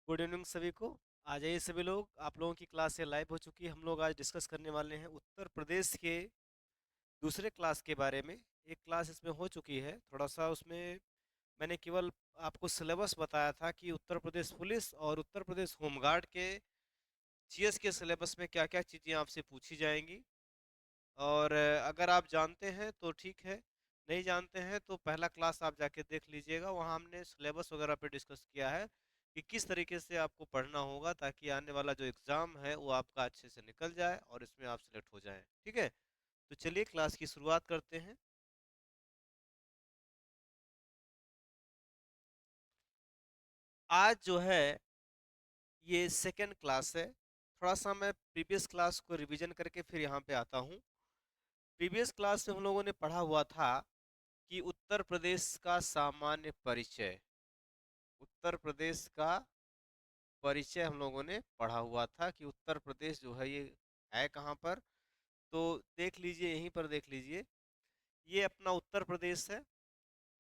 Good evening सभी को। आ जाइए सभी लोग, आप लोगों की क्लास ये लाइव हो चुकी है। हम लोग आज डिस्कस करने वाले हैं उत्तर प्रदेश के दूसरे क्लास के बारे में। एक क्लास इसमें हो चुकी है, थोड़ा सा उसमें मैंने केवल आपको सिलेबस बताया था कि उत्तर प्रदेश पुलिस और उत्तर प्रदेश होमगार्ड के जीएस के सिलेबस में क्या क्या चीज़ें आपसे पूछी जाएंगी। और अगर आप जानते हैं तो ठीक है, नहीं जानते हैं तो पहला क्लास आप जाके देख लीजिएगा, वहाँ हमने सिलेबस वगैरह पे डिस्कस किया है कि किस तरीके से आपको पढ़ना होगा ताकि आने वाला जो एग्ज़ाम है वो आपका अच्छे से निकल जाए और इसमें आप सिलेक्ट हो जाएं। ठीक है, तो चलिए क्लास की शुरुआत करते हैं। आज जो है ये सेकेंड क्लास है। थोड़ा सा मैं प्रीवियस क्लास को रिवीजन करके फिर यहाँ पे आता हूँ। प्रीवियस क्लास में हम लोगों ने पढ़ा हुआ था कि उत्तर प्रदेश का सामान्य परिचय, उत्तर प्रदेश का परिचय हम लोगों ने पढ़ा हुआ था कि उत्तर प्रदेश जो है ये है कहाँ पर। तो देख लीजिए, यहीं पर देख लीजिए, ये अपना उत्तर प्रदेश है।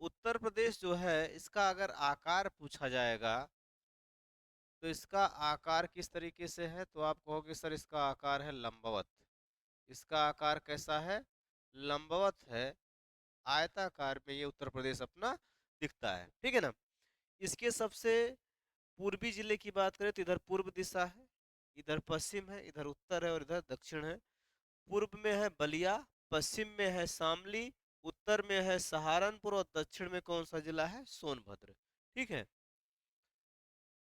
उत्तर प्रदेश जो है इसका अगर आकार पूछा जाएगा तो इसका आकार किस तरीके से है, तो आप कहोगे सर इसका आकार है लंबवत। इसका आकार कैसा है? लंबवत है। आयताकार में ये उत्तर प्रदेश अपना दिखता है। ठीक है ना। इसके सबसे पूर्वी जिले की बात करें तो इधर पूर्व दिशा है, इधर पश्चिम है, इधर उत्तर है और इधर दक्षिण है। पूर्व में है बलिया, पश्चिम में है शामली, उत्तर में है सहारनपुर और दक्षिण में कौन सा जिला है? सोनभद्र। ठीक है।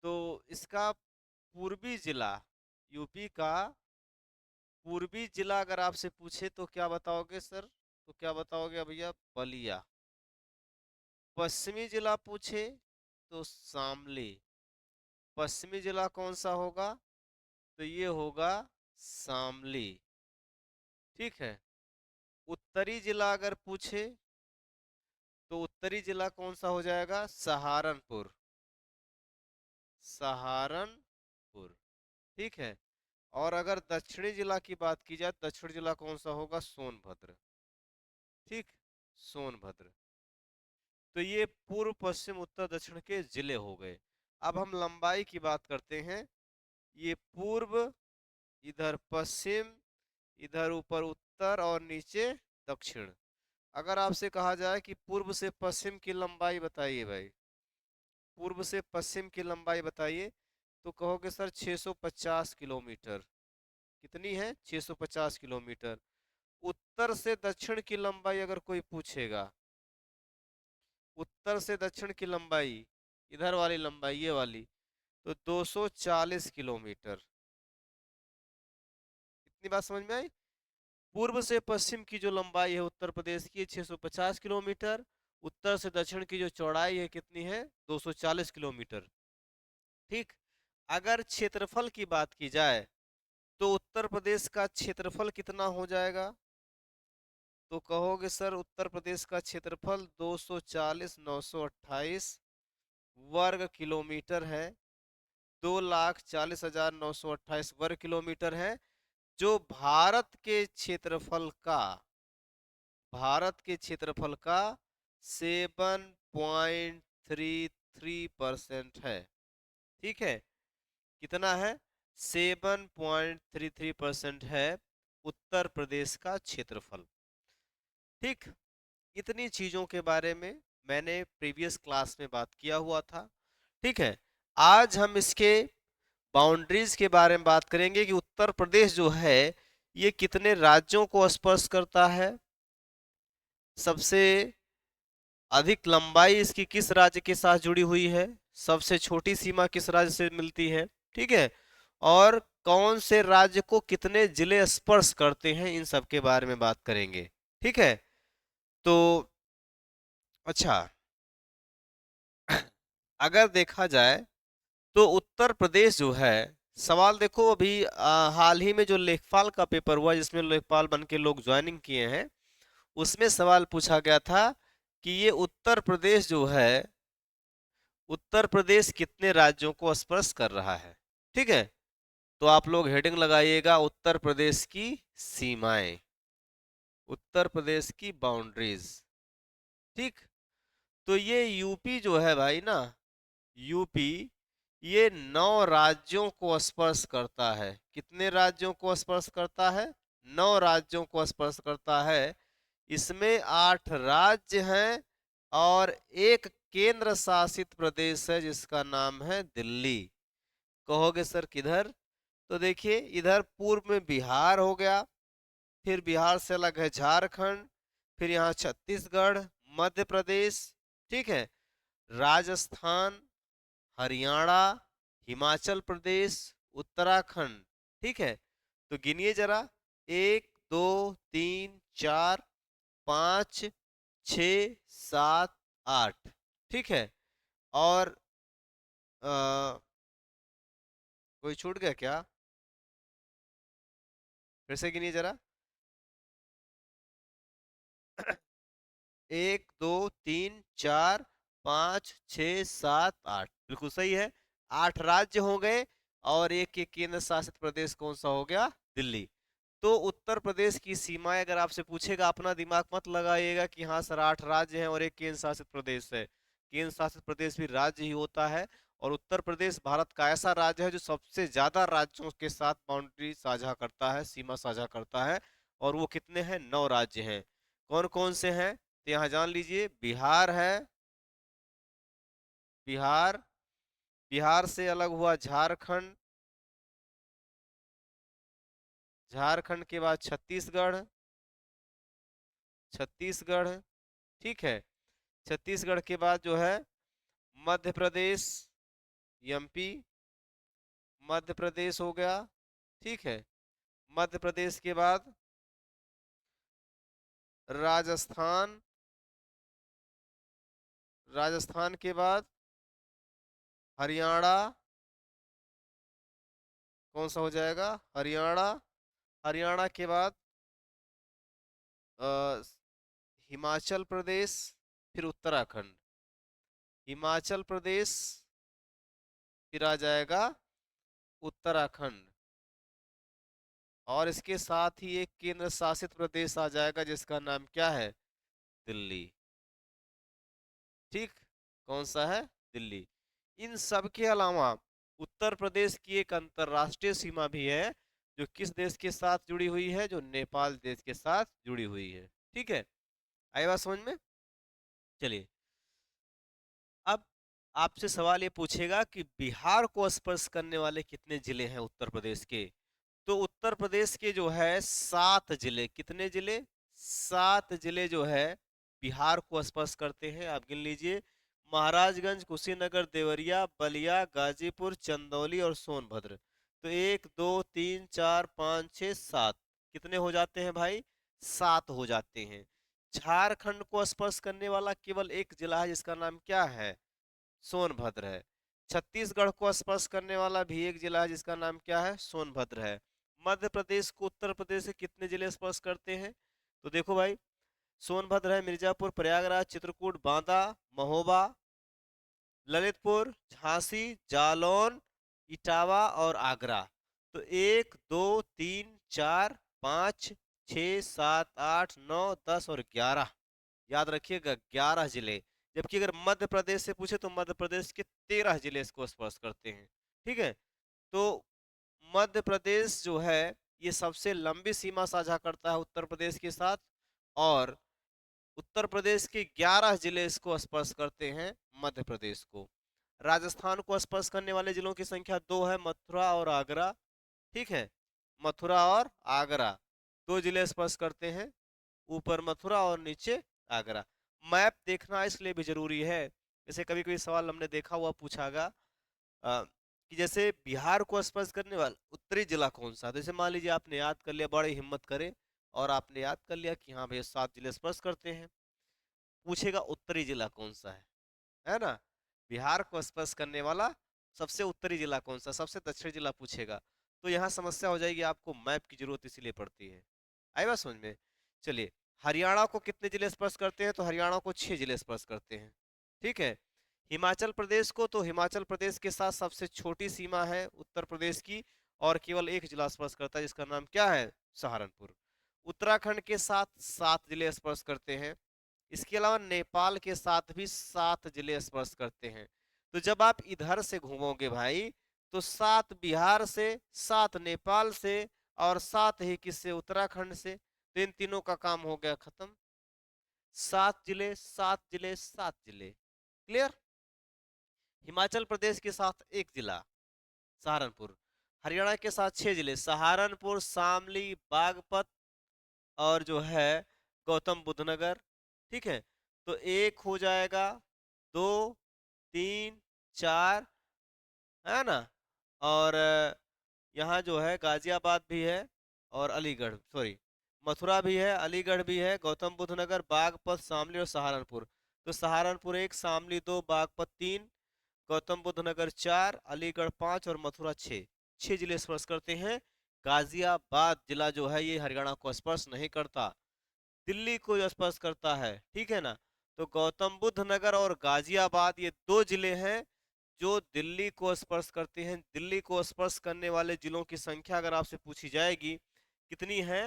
तो इसका पूर्वी जिला, यूपी का पूर्वी जिला अगर आपसे पूछे तो क्या बताओगे सर? तो क्या बताओगे भैया? बलिया। पश्चिमी जिला पूछे तो शामली। पश्चिमी जिला कौन सा होगा? तो ये होगा शामली। ठीक है। उत्तरी जिला अगर पूछे तो उत्तरी जिला कौन सा हो जाएगा? सहारनपुर। सहारनपुर। ठीक है। और अगर दक्षिणी जिला की बात की जाए, दक्षिण जिला कौन सा होगा? सोनभद्र। ठीक, सोनभद्र। तो ये पूर्व पश्चिम उत्तर दक्षिण के जिले हो गए। अब हम लंबाई की बात करते हैं। ये पूर्व, इधर पश्चिम, इधर ऊपर उत्तर और नीचे दक्षिण। अगर आपसे कहा जाए कि पूर्व से पश्चिम की लंबाई बताइए भाई, पूर्व से पश्चिम की लंबाई बताइए, तो कहोगे सर 650 किलोमीटर। कितनी है? 650 किलोमीटर। उत्तर से दक्षिण की लंबाई अगर कोई पूछेगा, उत्तर से दक्षिण की लंबाई, इधर वाली लंबाई ये वाली, तो 240 किलोमीटर। इतनी बात समझ में आई? पूर्व से पश्चिम की जो लंबाई है उत्तर प्रदेश की 650 किलोमीटर। उत्तर से दक्षिण की जो चौड़ाई है कितनी है? 240 किलोमीटर। ठीक। अगर क्षेत्रफल की बात की जाए तो उत्तर प्रदेश का क्षेत्रफल कितना हो जाएगा? तो कहोगे सर उत्तर प्रदेश का क्षेत्रफल 240,928 वर्ग किलोमीटर है। 2,40,928 वर्ग किलोमीटर है, जो भारत के क्षेत्रफल का 7.33% है। ठीक है। कितना है? 7.33% है उत्तर प्रदेश का क्षेत्रफल। ठीक। इतनी चीजों के बारे में मैंने प्रीवियस क्लास में बात किया हुआ था। ठीक है। आज हम इसके बाउंड्रीज के बारे में बात करेंगे कि उत्तर प्रदेश जो है ये कितने राज्यों को स्पर्श करता है, सबसे अधिक लंबाई इसकी किस राज्य के साथ जुड़ी हुई है, सबसे छोटी सीमा किस राज्य से मिलती है। ठीक है। और कौन से राज्य को कितने जिले स्पर्श करते हैं, इन सब के बारे में बात करेंगे। ठीक है। तो अच्छा, अगर देखा जाए तो उत्तर प्रदेश जो है, सवाल देखो अभी हाल ही में जो लेखपाल का पेपर हुआ जिसमें लेखपाल बन के लोग ज्वाइनिंग किए हैं, उसमें सवाल पूछा गया था कि ये उत्तर प्रदेश जो है, उत्तर प्रदेश कितने राज्यों को स्पर्श कर रहा है। ठीक है। तो आप लोग हेडिंग लगाइएगा उत्तर प्रदेश की सीमाएं, उत्तर प्रदेश की बाउंड्रीज। ठीक। तो ये यूपी जो है भाई ना, यूपी ये 9 राज्यों को स्पर्श करता है। कितने राज्यों को स्पर्श करता है? 9 राज्यों को स्पर्श करता है। इसमें 8 राज्य हैं और एक केंद्र शासित प्रदेश है जिसका नाम है दिल्ली। कहोगे सर किधर? तो देखिए, इधर पूर्व में बिहार हो गया, फिर बिहार से अलग है झारखंड, फिर यहाँ छत्तीसगढ़, मध्य प्रदेश, ठीक है, राजस्थान, हरियाणा, हिमाचल प्रदेश, उत्तराखंड, ठीक है। तो गिनिए जरा, 1 2 3 4 5 6 7 8, ठीक है। और कोई छूट गया क्या? फिर से गिनिए जरा। 1 2 3 4 5 6 7 8, बिल्कुल सही है। 8 राज्य हो गए और एक केंद्र शासित प्रदेश कौन सा हो गया? दिल्ली। तो उत्तर प्रदेश की सीमाएं अगर आपसे पूछेगा, अपना दिमाग मत लगाइएगा कि हाँ सर 8 राज्य हैं और एक केंद्र शासित प्रदेश है। केंद्र शासित प्रदेश भी राज्य ही होता है। और उत्तर प्रदेश भारत का ऐसा राज्य है जो सबसे ज्यादा राज्यों के साथ बाउंड्री साझा करता है, सीमा साझा करता है। और वो कितने हैं? 9 राज्य हैं। कौन कौन से हैं? तो यहाँ जान लीजिए, बिहार है, बिहार, बिहार से अलग हुआ झारखंड, झारखंड के बाद छत्तीसगढ़, छत्तीसगढ़, ठीक है। छत्तीसगढ़ के बाद जो है मध्य प्रदेश, एमपी, मध्य प्रदेश हो गया, ठीक है। मध्य प्रदेश के बाद राजस्थान, राजस्थान के बाद हरियाणा, कौन सा हो जाएगा? हरियाणा, हरियाणा के बाद अ, हिमाचल प्रदेश, फिर उत्तराखंड, हिमाचल प्रदेश, फिर आ जाएगा उत्तराखंड। और इसके साथ ही एक केंद्र शासित प्रदेश आ जाएगा जिसका नाम क्या है? दिल्ली, ठीक। कौन सा है? दिल्ली। इन सब के अलावा उत्तर प्रदेश की एक अंतरराष्ट्रीय सीमा भी है, जो किस देश के साथ जुड़ी हुई है? जो नेपाल देश के साथ जुड़ी हुई है, ठीक है। आई बात समझ में? चलिए, अब आपसे सवाल ये पूछेगा कि बिहार को स्पर्श करने वाले कितने जिले हैं उत्तर प्रदेश के? तो उत्तर प्रदेश के जो है 7 जिले, कितने जिले? 7 जिले जो है बिहार को स्पर्श करते हैं। आप गिन लीजिए, महाराजगंज, कुशीनगर, देवरिया, बलिया, गाजीपुर, चंदौली और सोनभद्र। तो 1 2 3 4 5 6 7, कितने हो जाते हैं भाई? 7 हो जाते हैं। झारखंड को स्पर्श करने वाला केवल एक जिला है जिसका नाम क्या है? सोनभद्र है। छत्तीसगढ़ को स्पर्श करने वाला भी एक जिला है जिसका नाम क्या है? सोनभद्र है। मध्य प्रदेश को उत्तर प्रदेश से कितने जिले स्पर्श करते हैं? तो देखो भाई, सोनभद्र है, मिर्जापुर, प्रयागराज, चित्रकूट, बांदा, महोबा, ललितपुर, झांसी, जालौन, इटावा और आगरा। तो 1 2 3 4 5 6 7 8 9 10 और 11, याद रखिएगा 11 जिले। जबकि अगर मध्य प्रदेश से पूछे तो मध्य प्रदेश के 13 जिले इसको स्पर्श करते हैं, ठीक है। तो मध्य प्रदेश जो है ये सबसे लंबी सीमा साझा करता है उत्तर प्रदेश के साथ। और उत्तर प्रदेश के 11 जिले इसको स्पर्श करते हैं, मध्य प्रदेश को। राजस्थान को स्पर्श करने वाले जिलों की संख्या 2 है, मथुरा और आगरा, ठीक है। मथुरा और आगरा 2 जिले स्पर्श करते हैं, ऊपर मथुरा और नीचे आगरा। मैप देखना इसलिए भी जरूरी है, जैसे कभी कभी सवाल हमने देखा हुआ पूछागा कि जैसे बिहार को स्पर्श करने वाला उत्तरी जिला कौन सा? तो जैसे मान लीजिए आपने याद कर लिया, बड़ी हिम्मत करे और आपने याद कर लिया कि हाँ भैया 7 जिले स्पर्श करते हैं। पूछेगा उत्तरी जिला कौन सा है ना? बिहार को स्पर्श करने वाला सबसे उत्तरी जिला कौन सा, सबसे दक्षिण जिला पूछेगा। तो यहाँ समस्या हो जाएगी, आपको मैप की जरूरत इसीलिए पड़ती है। आई बात समझ में? चलिए, हरियाणा को कितने जिले स्पर्श करते हैं? तो हरियाणा को 6 जिले स्पर्श करते हैं, ठीक है। हिमाचल प्रदेश को, तो हिमाचल प्रदेश के साथ सबसे छोटी सीमा है उत्तर प्रदेश की, और केवल एक जिला स्पर्श करता है जिसका नाम क्या है? सहारनपुर। उत्तराखंड के साथ 7 जिले स्पर्श करते हैं। इसके अलावा नेपाल के साथ भी 7 जिले स्पर्श करते हैं। तो जब आप इधर से घूमोगे भाई, तो 7 बिहार से, 7 नेपाल से, और 7 ही किससे, उत्तराखंड से। तो इन तीनों का काम हो गया खत्म। 7 जिले, 7 जिले, 7 जिले। क्लियर। हिमाचल प्रदेश के साथ एक जिला सहारनपुर। हरियाणा के साथ 6 जिले, सहारनपुर, शामली, बागपत, और जो है गौतम बुद्ध नगर। ठीक है, तो एक हो जाएगा, 2, 3, 4, है ना। और यहाँ जो है गाजियाबाद भी है, और अलीगढ़, सॉरी, मथुरा भी है, अलीगढ़ भी है, गौतम बुद्ध नगर, बागपत, शामली और सहारनपुर। तो सहारनपुर 1, शामली 2, बागपत 3, गौतम बुद्ध नगर 4, अलीगढ़ 5 और मथुरा 6। 6 जिले स्पर्श करते हैं। गाजियाबाद जिला जो है ये हरियाणा को स्पर्श नहीं करता, दिल्ली को स्पर्श करता है। ठीक है ना। तो गौतम बुद्ध नगर और गाजियाबाद ये 2 जिले हैं जो दिल्ली को स्पर्श करते हैं। दिल्ली को स्पर्श करने वाले जिलों की संख्या अगर आपसे पूछी जाएगी कितनी है,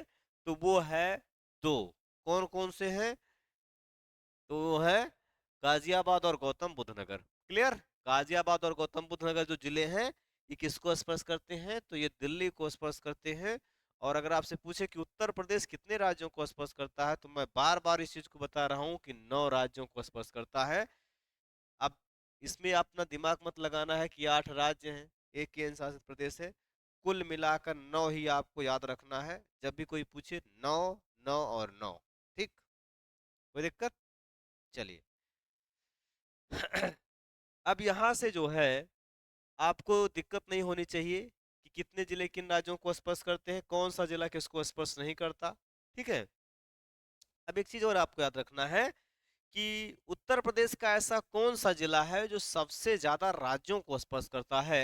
तो वो है 2। कौन कौन से हैं, तो वो है गाजियाबाद और गौतम बुद्ध नगर। क्लियर। गाजियाबाद और गौतम बुद्ध नगर जो जिले हैं, ये किसको स्पर्श करते हैं, तो ये दिल्ली को स्पर्श करते हैं। और अगर आपसे पूछे कि उत्तर प्रदेश कितने राज्यों को स्पर्श करता है, तो मैं बार बार इस चीज को बता रहा हूं कि 9 राज्यों को स्पर्श करता है। अब इसमें अपना दिमाग मत लगाना है कि 8 राज्य हैं, एक केंद्र शासित प्रदेश है। कुल मिलाकर 9 ही आपको याद रखना है जब भी कोई पूछे। 9, 9 और 9। ठीक, कोई दिक्कत। चलिए। अब यहां से जो है आपको दिक्कत नहीं होनी चाहिए कि कितने जिले किन राज्यों को स्पर्श करते हैं, कौन सा जिला किसको स्पर्श नहीं करता। ठीक है। अब एक चीज और आपको याद रखना है कि उत्तर प्रदेश का ऐसा कौन सा जिला है जो सबसे ज्यादा राज्यों को स्पर्श करता है,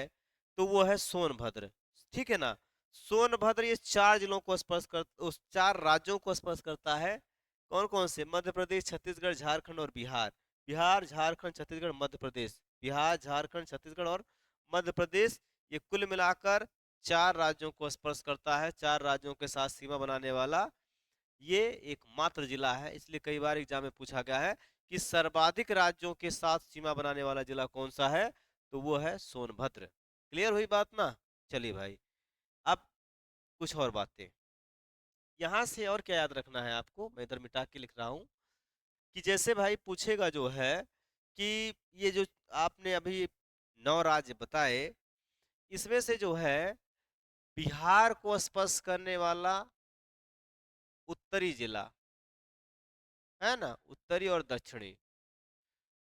तो वो है सोनभद्र। ठीक है ना। सोनभद्र ये 4 जिलों को स्पर्श कर, उस 4 राज्यों को स्पर्श करता है। कौन कौन से, मध्य प्रदेश, छत्तीसगढ़, झारखंड और बिहार। बिहार, झारखंड, छत्तीसगढ़, मध्य प्रदेश। बिहार, झारखंड, छत्तीसगढ़ और मध्य प्रदेश। ये कुल मिलाकर 4 राज्यों को स्पर्श करता है। 4 राज्यों के साथ सीमा बनाने वाला ये एकमात्र जिला है। इसलिए कई बार एग्जाम में पूछा गया है कि सर्वाधिक राज्यों के साथ सीमा बनाने वाला जिला कौन सा है, तो वो है सोनभद्र। क्लियर हुई बात ना। चलिए भाई, अब कुछ और बातें यहां से और क्या याद रखना है आपको, मैं इधर मिटा के लिख रहा हूं कि जैसे भाई पूछेगा जो है कि ये जो आपने अभी 9 राज्य बताए, इसमें से जो है बिहार को स्पर्श करने वाला उत्तरी जिला है ना, उत्तरी और दक्षिणी।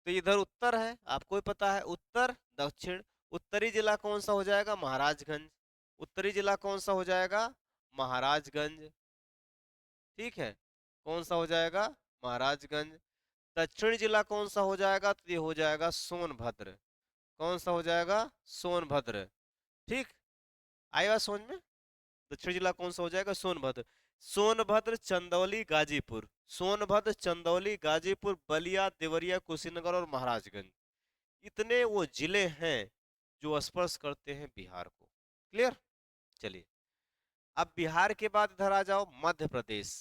तो इधर उत्तर है, आपको ही पता है, उत्तर दक्षिण। उत्तरी जिला कौन सा हो जाएगा, महाराजगंज। उत्तरी जिला कौन सा हो जाएगा, महाराजगंज। ठीक है, कौन सा हो जाएगा, महाराजगंज। दक्षिण जिला कौन सा हो जाएगा, तो ये हो जाएगा सोनभद्र। कौन सा हो जाएगा, सोनभद्र। ठीक, आई बात समझ में। दक्षिण जिला कौन सा हो जाएगा, सोनभद्र। सोनभद्र, चंदौली, गाजीपुर। सोनभद्र, चंदौली, गाजीपुर, बलिया, देवरिया, कुशीनगर और महाराजगंज, इतने वो जिले हैं जो स्पर्श करते हैं बिहार को। क्लियर। चलिए, अब बिहार के बाद इधर आ जाओ, मध्य प्रदेश।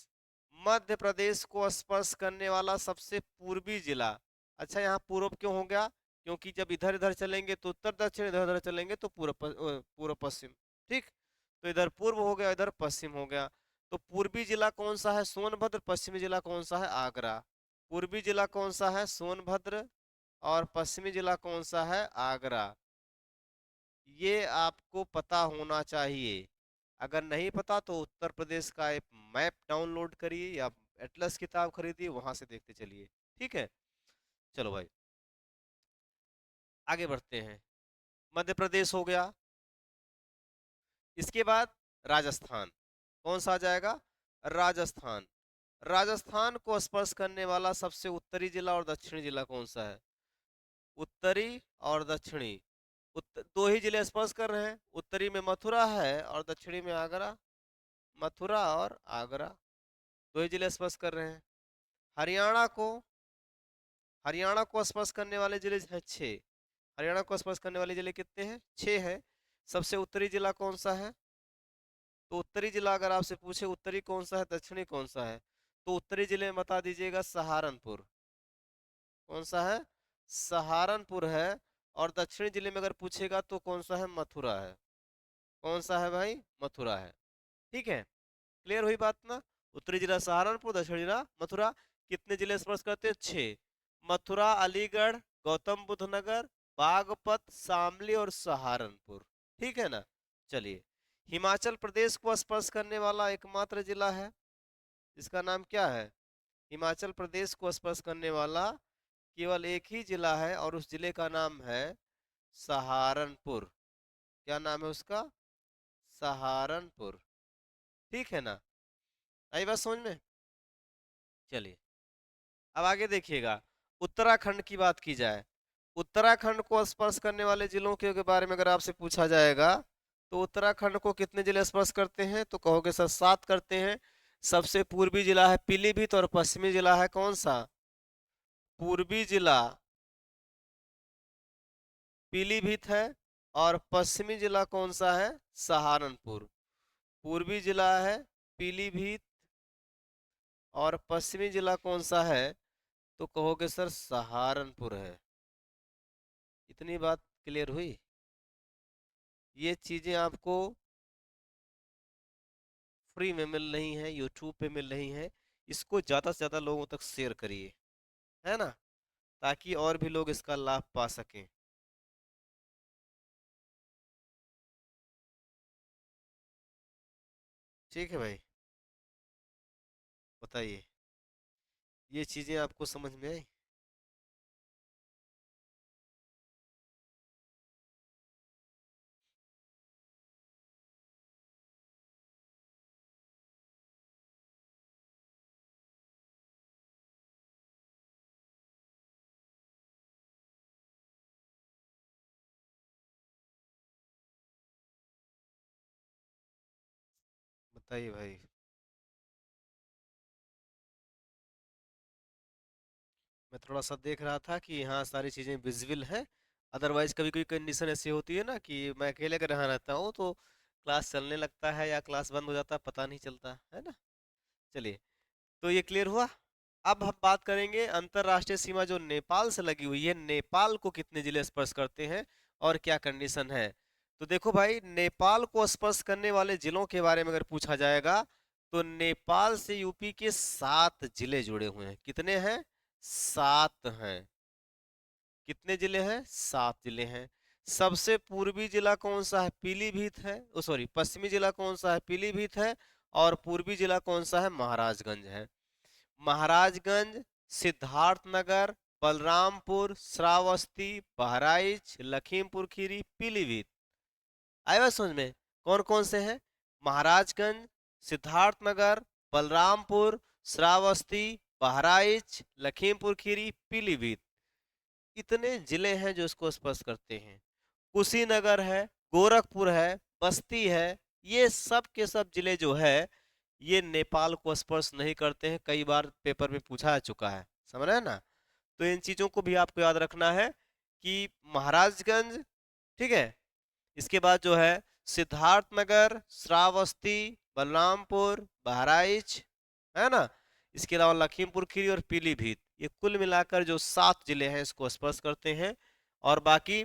मध्य प्रदेश को स्पर्श करने वाला सबसे पूर्वी जिला। अच्छा, यहाँ पूर्व क्यों हो गया, क्योंकि जब इधर इधर चलेंगे तो उत्तर दक्षिण, इधर उधर चलेंगे तो पूर्व पश्चिम। ठीक, तो इधर पूर्व हो गया, इधर पश्चिम हो गया। तो पूर्वी जिला कौन सा है, सोनभद्र। पश्चिमी जिला कौन सा है, आगरा। पूर्वी जिला कौन सा है, सोनभद्र, और पश्चिमी जिला कौन सा है, आगरा। ये आपको पता होना चाहिए। अगर नहीं पता तो उत्तर प्रदेश का एक मैप डाउनलोड करिए या एटलस किताब खरीदिए, वहां से देखते चलिए। ठीक है। चलो भाई, आगे बढ़ते हैं। मध्य प्रदेश हो गया, इसके बाद राजस्थान। कौन सा आ जाएगा, राजस्थान। राजस्थान को स्पर्श करने वाला सबसे उत्तरी जिला और दक्षिणी जिला कौन सा है, उत्तरी और दक्षिणी। दो ही जिले स्पर्श कर रहे हैं, उत्तरी में मथुरा है और दक्षिणी में आगरा। मथुरा और आगरा, दो ही जिले स्पर्श कर रहे हैं। हरियाणा को, हरियाणा को स्पर्श करने वाले जिले हैं 6। हरियाणा को स्पर्श करने वाले जिले कितने हैं, 6 हैं। सबसे उत्तरी जिला कौन सा है, तो उत्तरी जिला अगर आपसे पूछे उत्तरी कौन सा है, दक्षिणी कौन सा है, तो उत्तरी जिले में बता दीजिएगा सहारनपुर। कौन सा है, सहारनपुर है। और दक्षिणी जिले में अगर पूछेगा तो कौन सा है, मथुरा है। कौन सा है भाई, मथुरा है। ठीक है, क्लियर हुई बात ना। उत्तरी जिला सहारनपुर, दक्षिणी जिला मथुरा। कितने जिले स्पर्श करते हैं, 6। मथुरा, अलीगढ़, गौतम बुद्ध नगर, बागपत, शामली और सहारनपुर। ठीक है ना। चलिए, हिमाचल प्रदेश को स्पर्श करने वाला एकमात्र जिला है, इसका नाम क्या है। हिमाचल प्रदेश को स्पर्श करने वाला केवल एक ही जिला है और उस जिले का नाम है सहारनपुर। क्या नाम है उसका, सहारनपुर। ठीक है ना, आई बात समझ में। चलिए, अब आगे देखिएगा, उत्तराखंड की बात की जाए। उत्तराखंड को स्पर्श करने वाले जिलों के बारे में अगर आपसे पूछा जाएगा तो उत्तराखंड को कितने जिले स्पर्श करते हैं, तो कहोगे सर 7 करते हैं। सबसे पूर्वी जिला है पीलीभीत और पश्चिमी जिला है कौन सा, पूर्वी जिला पीलीभीत है और पश्चिमी जिला कौन सा है, सहारनपुर। पूर्वी जिला है पीलीभीत और पश्चिमी जिला कौन सा है, तो कहोगे सर सहारनपुर है। इतनी बात क्लियर हुई। ये चीजें आपको फ्री में मिल रही हैं, यूट्यूब पे मिल रही हैं। इसको ज़्यादा से ज़्यादा लोगों तक शेयर करिए, है ना, ताकि और भी लोग इसका लाभ पा सकें। ठीक है भाई, बताइए, ये चीज़ें आपको समझ में आई। बताइए भाई। मैं थोड़ा सा देख रहा था कि यहाँ सारी चीज़ें विजिबल हैं। अदरवाइज कभी कोई कंडीशन ऐसी होती है ना कि मैं अकेले अगर यहाँ रहता हूँ तो क्लास चलने लगता है या क्लास बंद हो जाता है, पता नहीं चलता है ना। चलिए, तो ये क्लियर हुआ। अब हम बात करेंगे अंतरराष्ट्रीय सीमा जो नेपाल से लगी हुई है, नेपाल को कितने जिले स्पर्श करते हैं और क्या कंडीशन है। तो देखो भाई, नेपाल को स्पर्श करने वाले जिलों के बारे में अगर पूछा जाएगा तो नेपाल से यूपी के 7 जिले जुड़े हुए हैं। कितने हैं, 7 हैं। कितने जिले हैं, 7 जिले हैं। सबसे पूर्वी जिला कौन सा है, पीलीभीत है। ओ सॉरी, पश्चिमी जिला कौन सा है, पीलीभीत है। और पूर्वी जिला कौन सा है, महाराजगंज है। महाराजगंज, सिद्धार्थनगर, बलरामपुर, श्रावस्ती, बहराइच, लखीमपुर खीरी, पीलीभीत। आए बात समझ में, कौन कौन से हैं, महाराजगंज, सिद्धार्थनगर, बलरामपुर, श्रावस्ती, बहराइच, लखीमपुर खीरी, पीलीभीत। इतने जिले हैं जो इसको स्पर्श करते हैं। कुशीनगर है, गोरखपुर है, बस्ती है। ये सब के सब जिले जो है ये नेपाल को स्पर्श नहीं करते हैं। कई बार पेपर में पूछा जा चुका है, समझ रहे हैं ना। तो इन चीजों को भी आपको याद रखना है कि महाराजगंज, ठीक है, इसके बाद जो है सिद्धार्थनगर, श्रावस्ती, बलरामपुर, बहराइच, है ना। इसके अलावा लखीमपुर खीरी और पीलीभीत, ये कुल मिलाकर जो 7 जिले हैं इसको स्पर्श करते हैं। और बाकी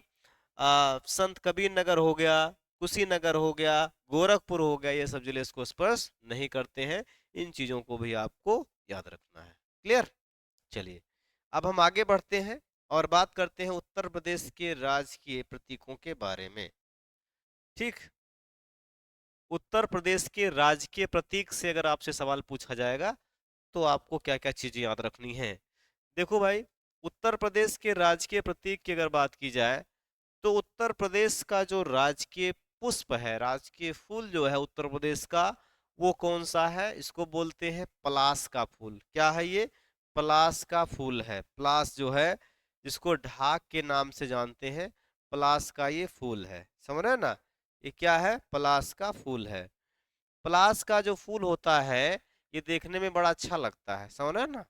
संत कबीर नगर हो गया, कुशीनगर हो गया, गोरखपुर हो गया, ये सब जिले इसको स्पर्श नहीं करते हैं। इन चीजों को भी आपको याद रखना है। क्लियर। चलिए, अब हम आगे बढ़ते हैं और बात करते हैं उत्तर प्रदेश के राजकीय प्रतीकों के बारे में। ठीक, उत्तर प्रदेश के राजकीय प्रतीक से अगर आपसे सवाल पूछा जाएगा तो आपको क्या क्या चीजें याद रखनी है। देखो भाई, उत्तर प्रदेश के राजकीय प्रतीक की अगर बात की जाए तो उत्तर प्रदेश का जो राजकीय पुष्प है, राजकीय फूल जो है उत्तर प्रदेश का, वो कौन सा है, इसको बोलते हैं पलास का फूल। क्या है ये, पलास का फूल है। पलास जो है जिसको ढाक के नाम से जानते हैं, पलास का ये फूल है। समझ रहे हैं ना, ये क्या है, पलास का फूल है। पलास का जो फूल होता है ये देखने में बड़ा अच्छा लगता है, समझ रहे हैं ना।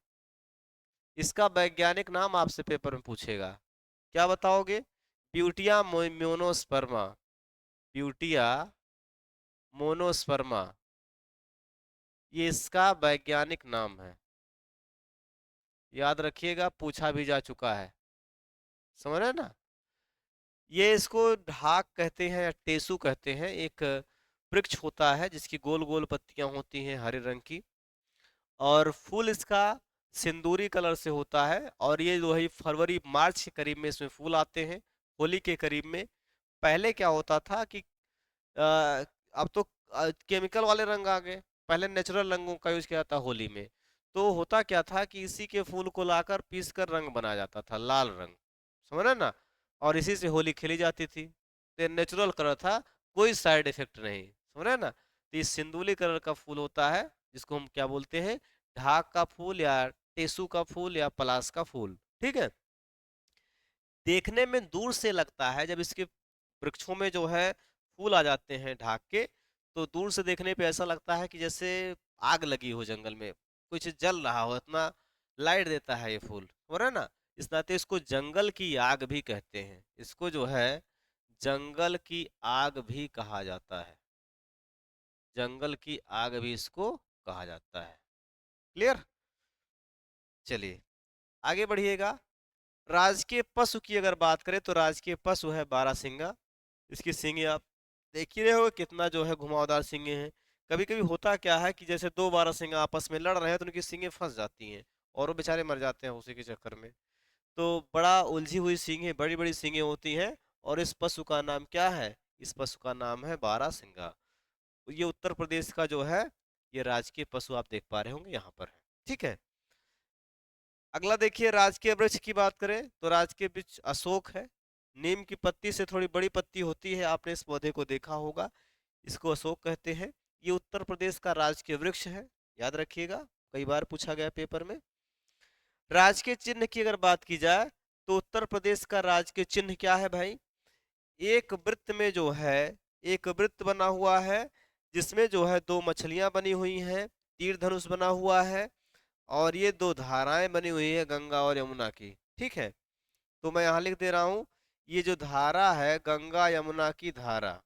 इसका वैज्ञानिक नाम आपसे पेपर में पूछेगा, क्या बताओगे, ब्यूटिया मोनोस्पर्मा। ब्यूटिया मोनोस्पर्मा, ये इसका वैज्ञानिक नाम है। याद रखिएगा, पूछा भी जा चुका है, समझ रहे हैं ना। ये इसको ढाक कहते हैं या टेसू कहते हैं। एक वृक्ष होता है जिसकी गोल गोल पत्तियां होती हैं हरे रंग की, और फूल इसका सिंदूरी कलर से होता है। और ये जो है फरवरी मार्च के करीब में इसमें फूल आते हैं, होली के करीब में। पहले क्या होता था कि अब तो केमिकल वाले रंग आ गए, पहले नेचुरल रंगों का यूज किया जाता होली में। तो होता क्या था कि इसी के फूल को लाकर पीस कर रंग बनाया जाता था, लाल रंग, समझ रहे ना। और इसी से होली खेली जाती थी। तो नेचुरल कलर था, कोई साइड इफेक्ट नहीं, समझ रहे ना। तो ये सिंदूली कलर का फूल होता है, जिसको हम क्या बोलते हैं, ढाक का फूल या टेसू का फूल या पलास का फूल। ठीक है। देखने में दूर से लगता है, जब इसके वृक्षों में जो है फूल आ जाते हैं ढाक के, तो दूर से देखने पे ऐसा लगता है कि जैसे आग लगी हो जंगल में, कुछ जल रहा हो, इतना लाइट देता है ये फूल, हो रहा है ना। इस नाते इसको जंगल की आग भी कहते हैं, इसको जो है जंगल की आग भी कहा जाता है, जंगल की आग भी इसको कहा जाता है। क्लियर। चलिए आगे बढ़िएगा। राजकीय पशु की अगर बात करें तो राजकीय पशु है बारहसिंगा। इसकी सींगें आप देख ही रहे हो कितना जो है घुमावदार सींगें हैं। कभी कभी होता क्या है कि जैसे दो बारहसिंगा आपस में लड़ रहे हैं तो उनकी सींगें फंस जाती हैं, और वो बेचारे मर जाते हैं उसी के चक्कर में। तो बड़ा उलझी हुई सींगें, बड़ी बड़ी सींगें होती हैं। और इस पशु का नाम क्या है, इस पशु का नाम है बारहसिंगा। ये उत्तर प्रदेश का जो है ये राजकीय पशु आप देख पा रहे होंगे यहाँ पर है। ठीक है। अगला देखिए, राजकीय वृक्ष की बात करें तो राजकीय वृक्ष अशोक है। नीम की पत्ती से थोड़ी बड़ी पत्ती होती है, आपने इस पौधे को देखा होगा, इसको अशोक कहते हैं। ये उत्तर प्रदेश का राजकीय वृक्ष है, याद रखिएगा, कई बार पूछा गया पेपर में। राजकीय चिन्ह की अगर बात की जाए तो उत्तर प्रदेश का राजकीय चिन्ह क्या है भाई, एक वृत्त में जो है, एक वृत्त बना हुआ है जिसमें जो है दो मछलियां बनी हुई हैं, तीर धनुष बना हुआ है, और ये दो धाराएं बनी हुई है गंगा और यमुना की। ठीक है। तो मैं यहाँ लिख दे रहा हूँ, ये जो धारा है गंगा यमुना की धारा,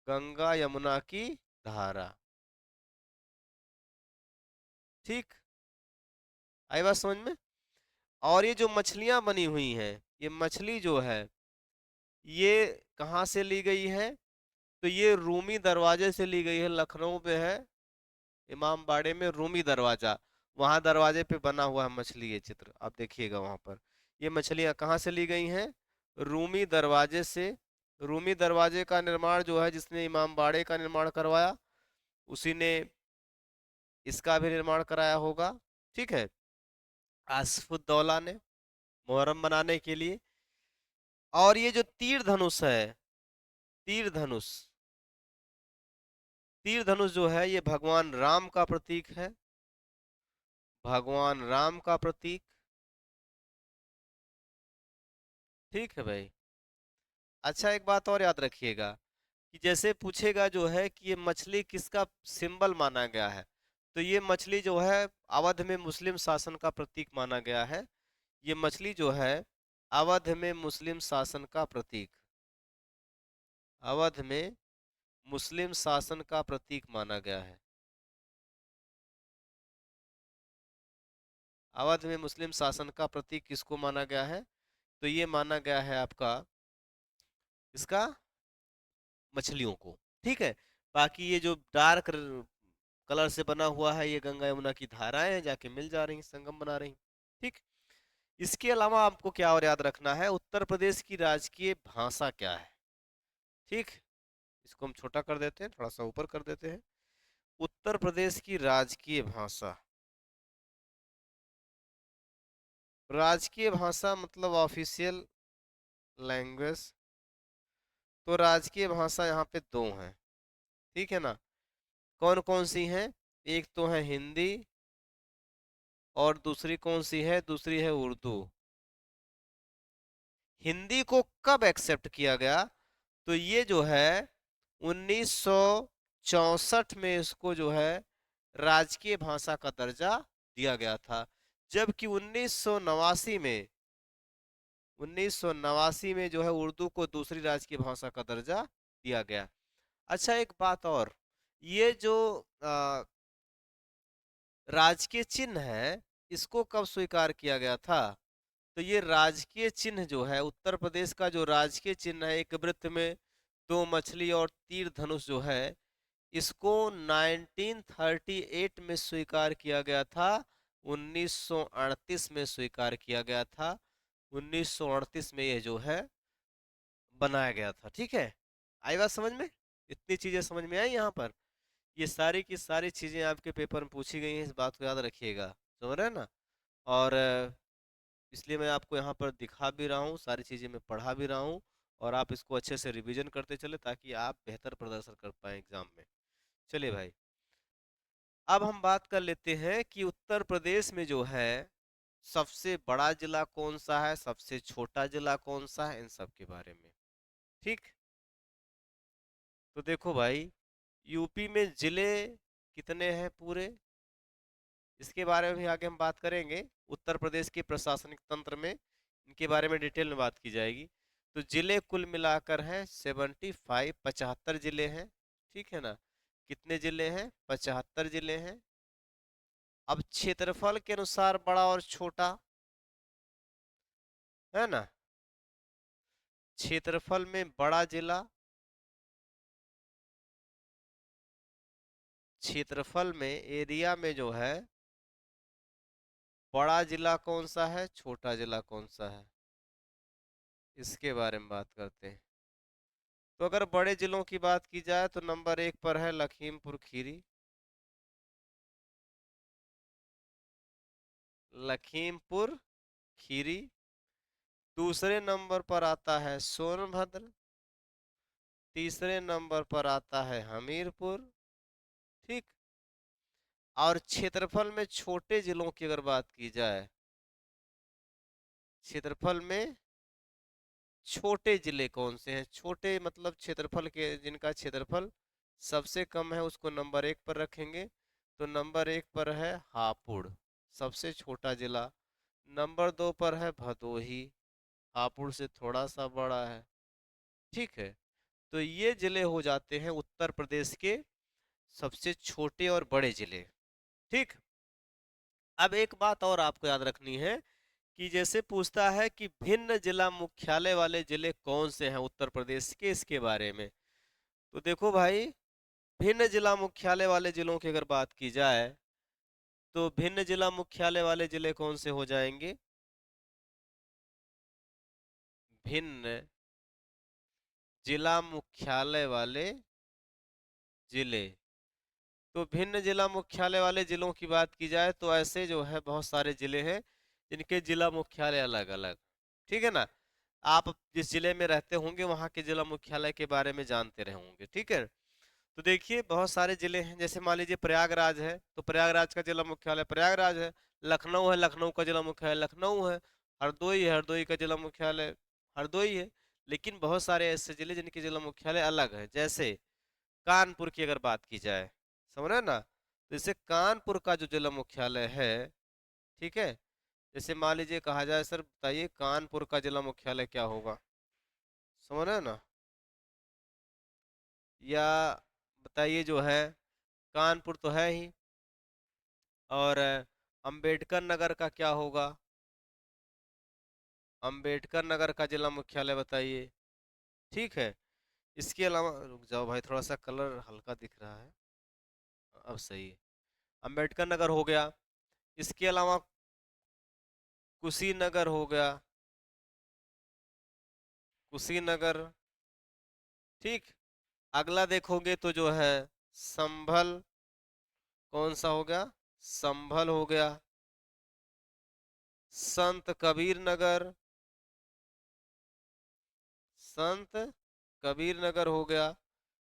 गंगा यमुना की धारा। ठीक, आई बात समझ में। और ये जो मछलियां बनी हुई हैं, ये मछली जो है ये कहाँ से ली गई है, तो ये रूमी दरवाजे से ली गई है। लखनऊ पे है इमाम बाड़े में रूमी दरवाजा, वहां दरवाजे पे बना हुआ है मछली, ये चित्र आप देखिएगा वहां पर। ये मछलियां कहाँ से ली गई हैं, रूमी दरवाजे से। रूमी दरवाजे का निर्माण जो है, जिसने इमाम बाड़े का निर्माण करवाया, उसी ने इसका भी निर्माण कराया होगा। ठीक है, आसफुद्दौला ने, मुहर्रम मनाने के लिए। और ये जो तीर धनुष है, तीर धनुष, तीर धनुष जो है ये भगवान राम का प्रतीक है, भगवान राम का प्रतीक। ठीक है भाई। अच्छा एक बात और याद रखिएगा, कि जैसे पूछेगा जो है कि ये मछली किसका सिंबल माना गया है, तो ये मछली जो है अवध में मुस्लिम शासन का प्रतीक माना गया है। ये मछली जो है अवध में मुस्लिम शासन का प्रतीक, अवध में मुस्लिम शासन का प्रतीक माना गया है। अवध में मुस्लिम शासन का प्रतीक किसको माना गया है, तो ये माना गया है आपका इसका मछलियों को। ठीक है। बाकी ये जो डार्क कलर से बना हुआ है, ये गंगा यमुना की धाराएं हैं, जाके मिल जा रही, संगम बना रही। ठीक। इसके अलावा आपको क्या और याद रखना है, उत्तर प्रदेश की राजकीय भाषा क्या है। ठीक, इसको हम छोटा कर देते हैं, थोड़ा सा ऊपर कर देते हैं। उत्तर प्रदेश की राजकीय भाषा, राजकीय भाषा मतलब ऑफिशियल लैंग्वेज। तो राजकीय भाषा यहाँ पे दो हैं, ठीक है ना। कौन कौन सी हैं, एक तो है हिंदी, और दूसरी कौन सी है, दूसरी है उर्दू। हिंदी को कब एक्सेप्ट किया गया, तो ये जो है 1964 में इसको जो है राजकीय भाषा का दर्जा दिया गया था। जबकि 1989 में जो है उर्दू को दूसरी राजकीय भाषा का दर्जा दिया गया। अच्छा एक बात और, ये जो राजकीय चिन्ह है, इसको कब स्वीकार किया गया था, तो ये राजकीय चिन्ह जो है, उत्तर प्रदेश का जो राजकीय चिन्ह है, एक वृत्त में दो मछली और तीर धनुष जो है, इसको 1938 में स्वीकार किया गया था। 1938 में स्वीकार किया गया था। 1938 में ये जो है बनाया गया था। ठीक है, आई बात समझ में? इतनी चीजें समझ में आई यहाँ पर? ये सारी की सारी चीजें आपके पेपर में पूछी गई हैं, इस बात को याद रखिएगा। समझ रहे हैं ना? और इसलिए मैं आपको यहाँ पर दिखा भी रहा हूँ, सारी चीजें मैं पढ़ा भी रहा हूँ, और आप इसको अच्छे से रिवीजन करते चले ताकि आप बेहतर प्रदर्शन कर पाए एग्जाम में। चलिए भाई, अब हम बात कर लेते हैं कि उत्तर प्रदेश में जो है सबसे बड़ा जिला कौन सा है, सबसे छोटा जिला कौन सा है, इन सब के बारे में। ठीक, तो देखो भाई, यूपी में जिले कितने हैं पूरे, इसके बारे में भी आगे हम बात करेंगे। उत्तर प्रदेश के प्रशासनिक तंत्र में इनके बारे में डिटेल में बात की जाएगी। तो जिले कुल मिलाकर हैं 75, 75 जिले हैं। ठीक है ना? कितने जिले हैं? 75 जिले हैं। अब क्षेत्रफल के अनुसार बड़ा और छोटा, है ना? क्षेत्रफल में बड़ा जिला, क्षेत्रफल में एरिया में जो है बड़ा जिला कौन सा है, छोटा जिला कौन सा है, इसके बारे में बात करते हैं। तो अगर बड़े जिलों की बात की जाए तो नंबर 1 पर है लखीमपुर खीरी। लखीमपुर खीरी। दूसरे नंबर पर आता है सोनभद्र। तीसरे नंबर पर आता है हमीरपुर। ठीक। और क्षेत्रफल में छोटे जिलों की अगर बात की जाए, क्षेत्रफल में छोटे जिले कौन से हैं, छोटे मतलब क्षेत्रफल के जिनका क्षेत्रफल सबसे कम है उसको नंबर 1 पर रखेंगे। तो नंबर 1 पर है हापुड़, सबसे छोटा जिला। नंबर 2 पर है भदोही, हापुड़ से थोड़ा सा बड़ा है। ठीक है, तो ये जिले हो जाते हैं उत्तर प्रदेश के सबसे छोटे और बड़े जिले। ठीक। अब एक बात और आपको याद रखनी है कि जैसे पूछता है कि भिन्न जिला मुख्यालय वाले जिले कौन से हैं उत्तर प्रदेश के, इसके बारे में। तो देखो भाई, भिन्न जिला मुख्यालय वाले जिलों की अगर बात की जाए तो भिन्न जिला मुख्यालय वाले जिले कौन से हो जाएंगे? भिन्न जिला मुख्यालय वाले जिले। तो भिन्न जिला मुख्यालय वाले जिलों की बात की जाए तो ऐसे जो है बहुत सारे जिले हैं जिनके जिला मुख्यालय अलग अलग। ठीक है ना? आप जिस जिले में रहते होंगे वहां के जिला मुख्यालय के बारे में जानते रहे होंगे। ठीक है, तो देखिए बहुत सारे जिले हैं, जैसे मान लीजिए प्रयागराज है तो प्रयागराज का जिला मुख्यालय प्रयागराज है। लखनऊ है, लखनऊ का जिला मुख्यालय लखनऊ है। हरदोई है, हरदोई का जिला मुख्यालय हरदोई है। लेकिन बहुत सारे ऐसे जिले जिनके जिला मुख्यालय अलग है, जैसे कानपुर की अगर बात की जाए, समझ रहे हैं ना? तो जैसे कानपुर का जो जिला मुख्यालय है, ठीक है, जैसे मान लीजिए कहा जाए सर बताइए कानपुर का जिला मुख्यालय क्या होगा, समझ रहे हैं ना? या बताइए जो है, कानपुर तो है ही, और अंबेडकर नगर का क्या होगा? अंबेडकर नगर का जिला मुख्यालय बताइए। ठीक है, इसके अलावा रुक जाओ भाई, थोड़ा सा कलर हल्का दिख रहा है, अब सही है। अंबेडकर नगर हो गया। इसके अलावा कुशीनगर हो गया, कुशीनगर। ठीक। अगला देखोगे तो जो है संभल, कौन सा हो गया? संभल हो गया। संत कबीर नगर, संत कबीर नगर हो गया।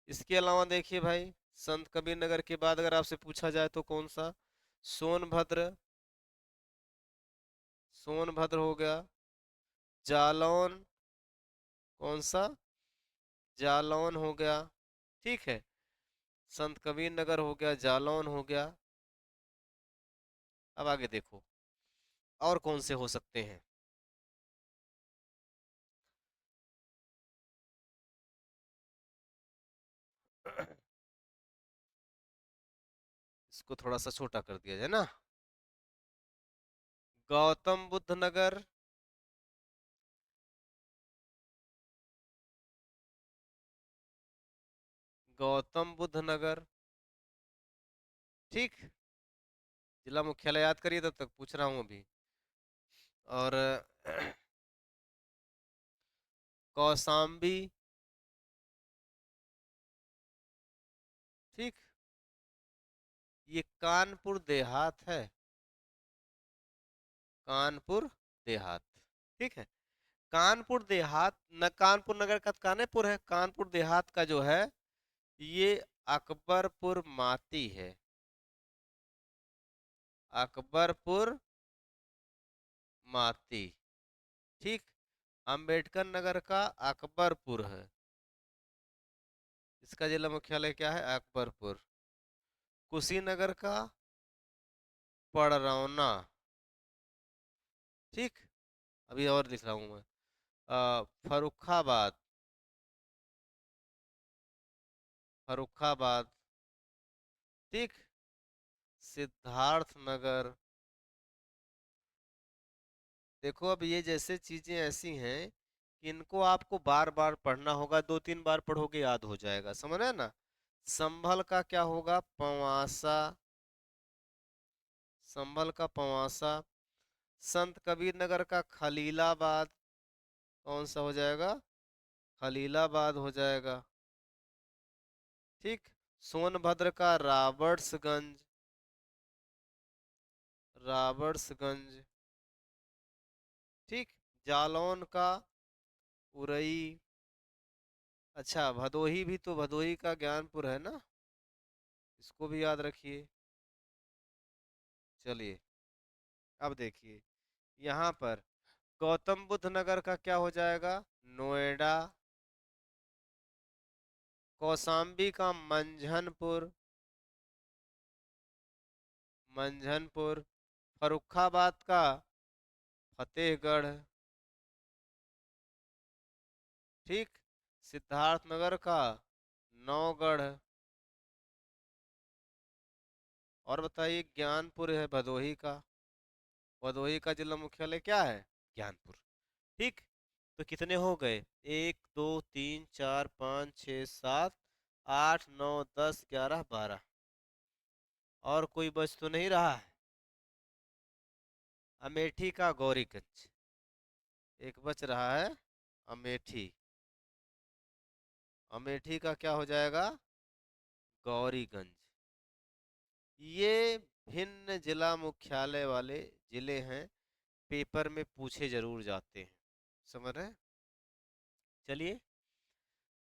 इसके अलावा देखिए भाई, संत कबीर नगर के बाद अगर आपसे पूछा जाए तो कौन सा? सोनभद्र, सोनभद्र हो गया। जालौन, कौन सा? जालौन हो गया। ठीक है, संत कबीर नगर हो गया, जालौन हो गया। अब आगे देखो और कौन से हो सकते हैं। इसको थोड़ा सा छोटा कर दिया जाए ना। गौतम बुद्ध नगर, गौतम बुद्ध नगर। ठीक, जिला मुख्यालय याद करिए, तब तक पूछ रहा हूँ अभी। और कौशाम्बी। ठीक, ये कानपुर देहात है, कानपुर देहात। ठीक है, कानपुर देहात न, कानपुर नगर का कानपुर है, कानपुर देहात का जो है ये अकबरपुर माती है, अकबरपुर माती। ठीक, अंबेडकर नगर का अकबरपुर है, इसका जिला मुख्यालय क्या है, अकबरपुर। कुशीनगर का पड़रौना। ठीक, अभी और लिख रहा हूं मैं। फरुखाबाद, फरुखाबाद। ठीक, सिद्धार्थ नगर। देखो, अब ये जैसे चीजें ऐसी हैं कि इनको आपको बार बार पढ़ना होगा, 2-3 बार पढ़ोगे याद हो जाएगा, समझ रहे हैं ना। संभल का क्या होगा, पवासा, संभल का पवासा। संत कबीर नगर का खलीलाबाद, कौन सा हो जाएगा, खलीलाबाद हो जाएगा। ठीक, सोनभद्र का रॉबर्ट्सगंज, रॉबर्ट्सगंज। ठीक, जालौन का उरई। अच्छा, भदोही भी तो, भदोही का ज्ञानपुर है ना, इसको भी याद रखिए। चलिए, अब देखिए यहाँ पर गौतम बुद्ध नगर का क्या हो जाएगा, नोएडा। कौशाम्बी का मंझनपुर, मंझनपुर। फरुखाबाद का फतेहगढ़। ठीक, सिद्धार्थनगर का नौगढ़। और बताइए, ज्ञानपुर है भदोही का, भदोही का जिला मुख्यालय क्या है, ज्ञानपुर। ठीक, तो कितने हो गए, 1 2 3 4 5 6 7 8 9 10 11 12। और कोई बच तो नहीं रहा है, अमेठी का गौरीगंज, एक बच रहा है, अमेठी। अमेठी का क्या हो जाएगा, गौरीगंज। ये भिन्न जिला मुख्यालय वाले जिले हैं, पेपर में पूछे जरूर जाते हैं, समझ रहे हैं। चलिए,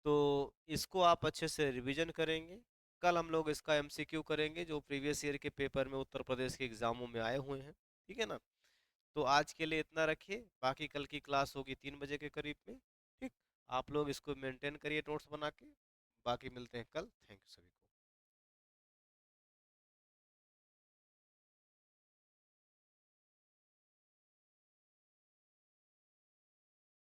तो इसको आप अच्छे से रिवीजन करेंगे। कल हम लोग इसका एमसीक्यू करेंगे, जो प्रीवियस ईयर के पेपर में उत्तर प्रदेश के एग्जामों में आए हुए हैं। ठीक है ना। तो आज के लिए इतना रखिए, बाकी कल की क्लास होगी 3 बजे के करीब में। ठीक, आप लोग इसको मेंटेन करिए नोट्स बना के। बाकी मिलते हैं कल, थैंक यू सभी को।